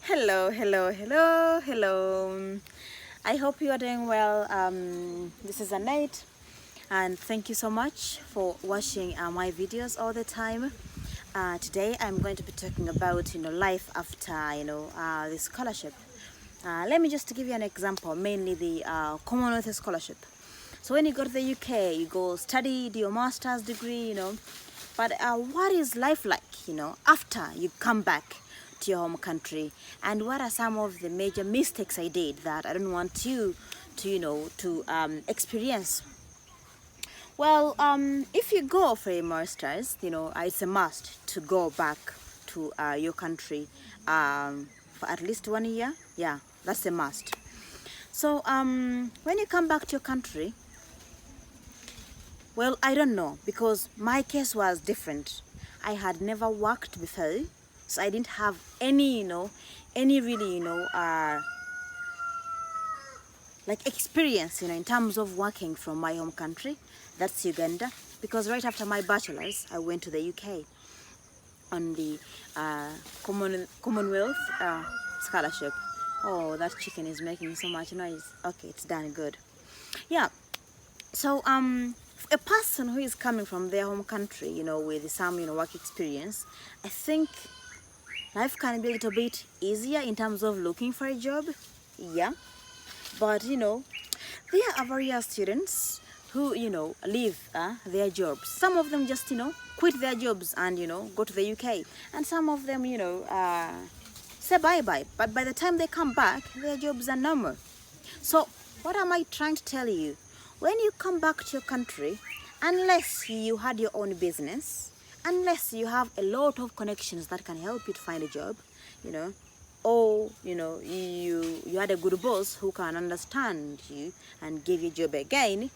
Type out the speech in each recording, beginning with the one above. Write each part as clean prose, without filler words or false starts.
Hello. I hope you are doing well. This is Annette, and thank you so much for watching my videos all the time. Today I'm going to be talking about life after the scholarship. Let me just give you an example, mainly the Commonwealth scholarship. So when you go to the UK, you go study, do your master's degree, but what is life like, after you come back to your home country, and what are some of the major mistakes I did that I don't want you to experience? Well, if you go for a master's, it's a must to go back to your country for at least 1 year. Yeah, that's a must. So when you come back to your country, well, I don't know, because my case was different. I had never worked before, so I didn't have any really, like experience, in terms of working from my home country. That's Uganda, because right after my bachelor's, I went to the UK on the Commonwealth scholarship. Oh, that chicken is making so much noise. Okay, it's done, good. Yeah. So a person who is coming from their home country, with some work experience, I think life can be a little bit easier in terms of looking for a job. Yeah, but there are various students who leave their jobs. Some of them just quit their jobs and go to the UK, and some of them say bye-bye, but by the time they come back, their jobs are normal. So what am I trying to tell you? When you come back to your country, unless you had your own business, unless you have a lot of connections that can help you to find a job, or you had a good boss who can understand you and give you a job again,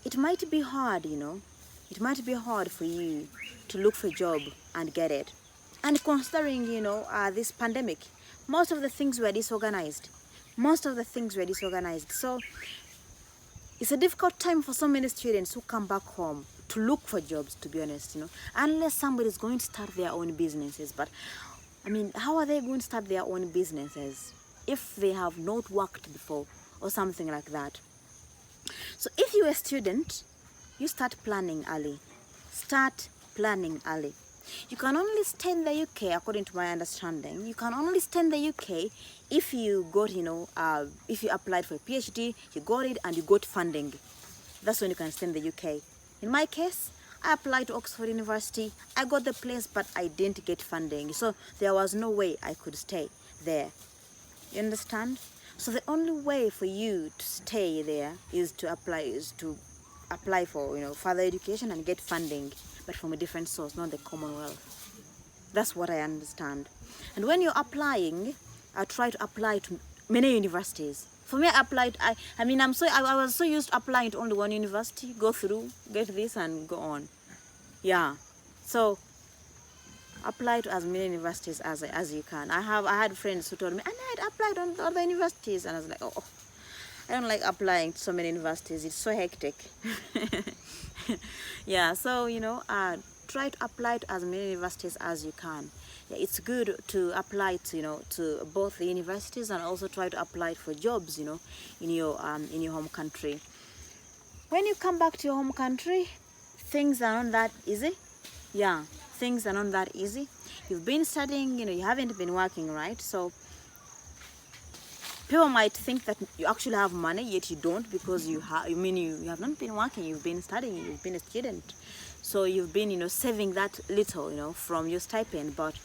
it might be hard, it might be hard for you to look for a job and get it. And considering this pandemic, most of the things were disorganized. So it's a difficult time for so many students who come back home to look for jobs, to be honest, unless somebody is going to start their own businesses. But I mean, how are they going to start their own businesses if they have not worked before or something like that? So if you're a student, you start planning early. You can only stay in the UK, according to my understanding. You can only stay in the UK if you got, if you applied for a PhD, you got it, and you got funding. That's when you can stay in the UK. In my case, I applied to Oxford University. I got the place, but I didn't get funding. So there was no way I could stay there. You understand? So the only way for you to stay there is to apply for further education and get funding, but from a different source, not the Commonwealth. That's what I understand. And when you're applying, I try to apply to many universities. For me, I applied. I was so used to applying to only one university, go through, get this, and go on. Yeah, so apply to as many universities as you can. I had friends who told me, and I had applied on other universities, and I was like, oh, I don't like applying to so many universities. It's so hectic. Yeah, so try to apply to as many universities as you can. Yeah, it's good to apply to to both the universities, and also try to apply for jobs in your home country. When you come back to your home country, things are not that easy. Yeah, things are not that easy. You've been studying, you haven't been working, right? So people might think that you actually have money, yet you don't, because you have not been working. You've been studying, you've been a student, so you've been saving that little from your stipend, but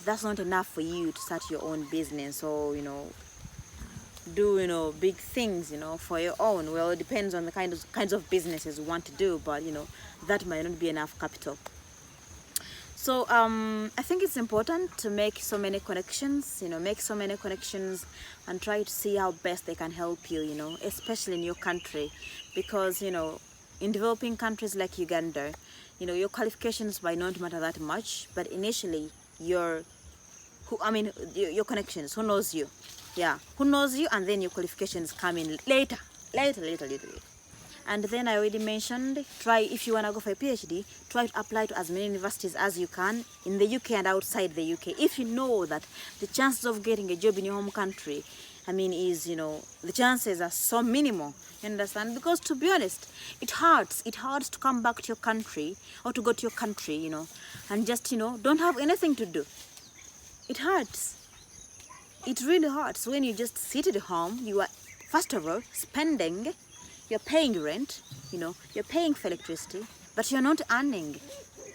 that's not enough for you to start your own business, or do big things for your own. Well, it depends on the kinds of businesses you want to do, but that might not be enough capital. So I think it's important to make so many connections, and try to see how best they can help you, especially in your country, because in developing countries like Uganda, your qualifications might not matter that much, but initially your connections, who knows you, and then your qualifications come in later. And then I already mentioned, try, if you want to go for a PhD, try to apply to as many universities as you can in the UK and outside the UK. If you know that the chances of getting a job in your home country, I mean, is, the chances are so minimal. You understand? Because to be honest, it hurts. It hurts to come back to your country, or to go to your country, and just, don't have anything to do. It hurts. It really hurts when you just sit at home. You are, first of all, spending, you're paying rent, you're paying for electricity, but you're not earning.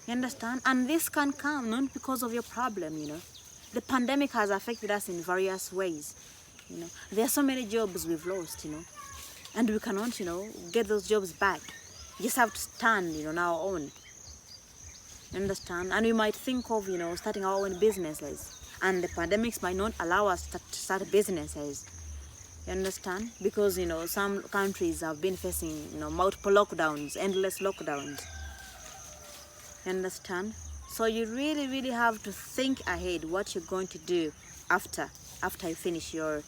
You understand? And this can come not because of your problem, The pandemic has affected us in various ways. There are so many jobs we've lost, and we cannot, get those jobs back. We just have to stand, on our own. You understand? And we might think of, starting our own businesses. And the pandemics might not allow us to start businesses. You understand? Because, some countries have been facing, multiple lockdowns, endless lockdowns. You understand? So you really, really have to think ahead what you're going to do after you finish your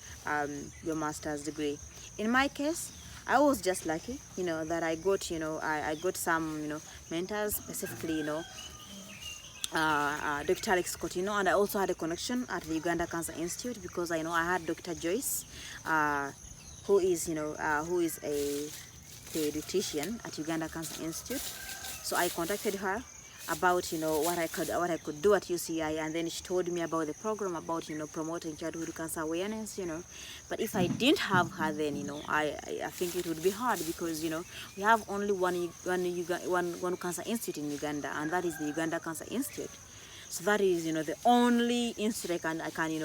master's degree. In my case, I was just lucky, that I got, I got some, mentors, specifically, Dr. Alex Cotino, and I also had a connection at the Uganda Cancer Institute, because I had Dr. Joyce, who is a pediatrician at Uganda Cancer Institute. So I contacted her about what I could do at UCI, and then she told me about the program, about promoting childhood cancer awareness. But if I didn't have her, then I think it would be hard, because we have only one cancer institute in Uganda, and that is the Uganda Cancer Institute. So that is the only institute I can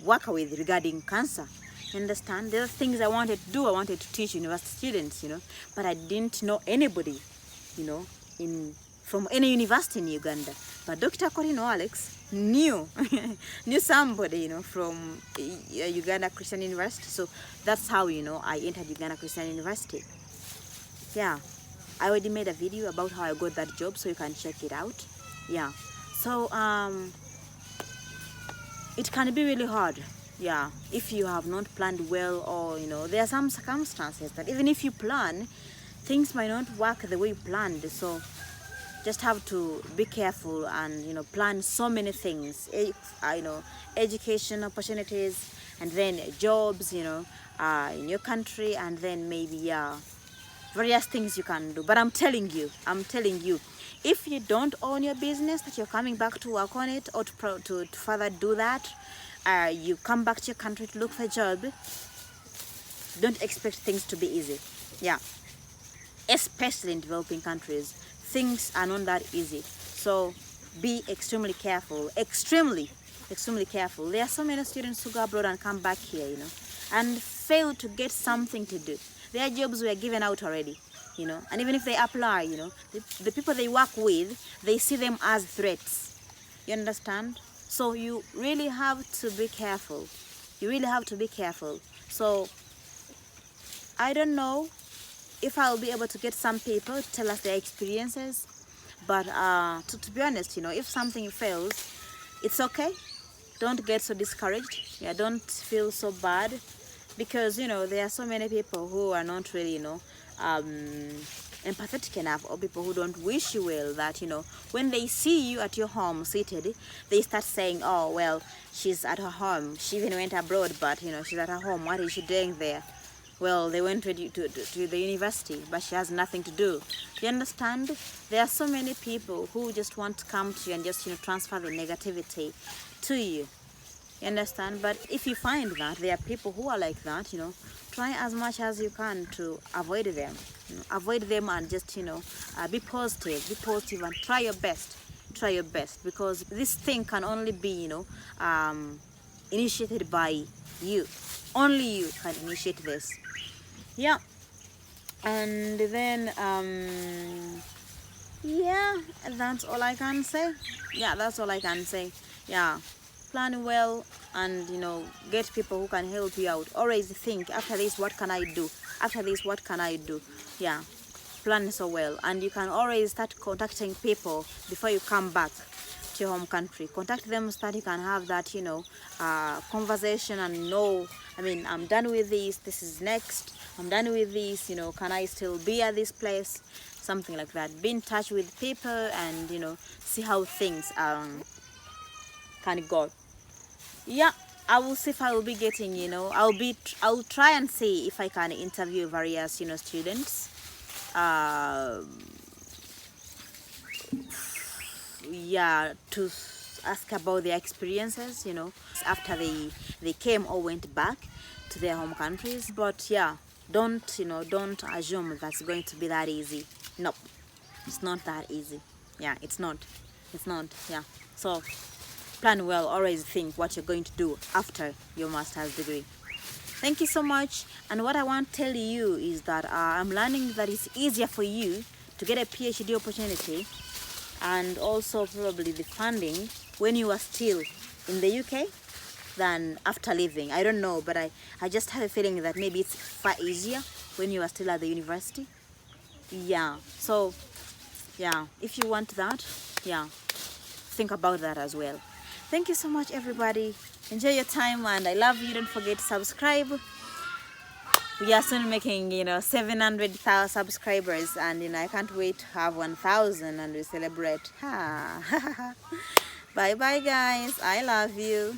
work with regarding cancer. You understand? There are things I wanted to do. I wanted to teach university students, but I didn't know anybody, from any university in Uganda. But Dr. Corino Alex knew somebody, from Uganda Christian University. So that's how, I entered Uganda Christian University. Yeah, I already made a video about how I got that job, so you can check it out. Yeah, so it can be really hard. Yeah, if you have not planned well, or there are some circumstances that even if you plan, things might not work the way you planned. So just have to be careful and plan so many things. Education opportunities, and then jobs, in your country, and then maybe various things you can do. But I'm telling you, if you don't own your business, that you're coming back to work on it, or to further do that, you come back to your country to look for a job, don't expect things to be easy. Yeah, especially in developing countries, things are not that easy. So be extremely careful, extremely careful. There are so many students who go abroad and come back here, and fail to get something to do. Their jobs were given out already, and even if they apply, the people they work with, they see them as threats. You understand? So you really have to be careful. So I don't know if I'll be able to get some people to tell us their experiences, but to be honest, if something fails, it's okay. Don't get so discouraged. Yeah, don't feel so bad, because there are so many people who are not really empathetic enough, or people who don't wish you well, that when they see you at your home seated, they start saying, oh well, she's at her home, she even went abroad, but she's at her home, what is she doing there? Well, they went to the university, but she has nothing to do. You understand? There are so many people who just want to come to you and just transfer the negativity to you. You understand? But if you find that there are people who are like that, try as much as you can to avoid them. Avoid them, and just be positive and try your best, because this thing can only be initiated by you. Only you can initiate this. Yeah. And then yeah, that's all I can say. Yeah, plan well, and get people who can help you out. Always think, after this what can I do, yeah, plan so well. And you can always start contacting people before you come back. to your home country. Contact them so that you can have that, you know, conversation and know, I mean, I'm done with this is next, I'm done with this, you know, can I still be at this place? Something like that. Be in touch with people and, you know, see how things can go. Yeah, I will see if I will be getting, you know, I'll try and see if I can interview various, you know, students. Yeah, to ask about their experiences, you know, after they came or went back to their home countries. But yeah, don't assume that's going to be that easy. Nope, it's not that easy. Yeah, it's not, yeah. So plan well, always think what you're going to do after your master's degree. Thank you so much. And what I want to tell you is that I'm learning that it's easier for you to get a PhD opportunity and also probably the funding when you are still in the UK than after leaving. I don't know, but I just have a feeling that maybe it's far easier when you are still at the university. Yeah, so yeah, if you want that, yeah, think about that as well. Thank you so much, everybody. Enjoy your time, and I love you. Don't forget to subscribe. We are soon making, you know, 700,000 subscribers, and you know, I can't wait to have 1,000 and we celebrate. Bye bye, guys. I love you.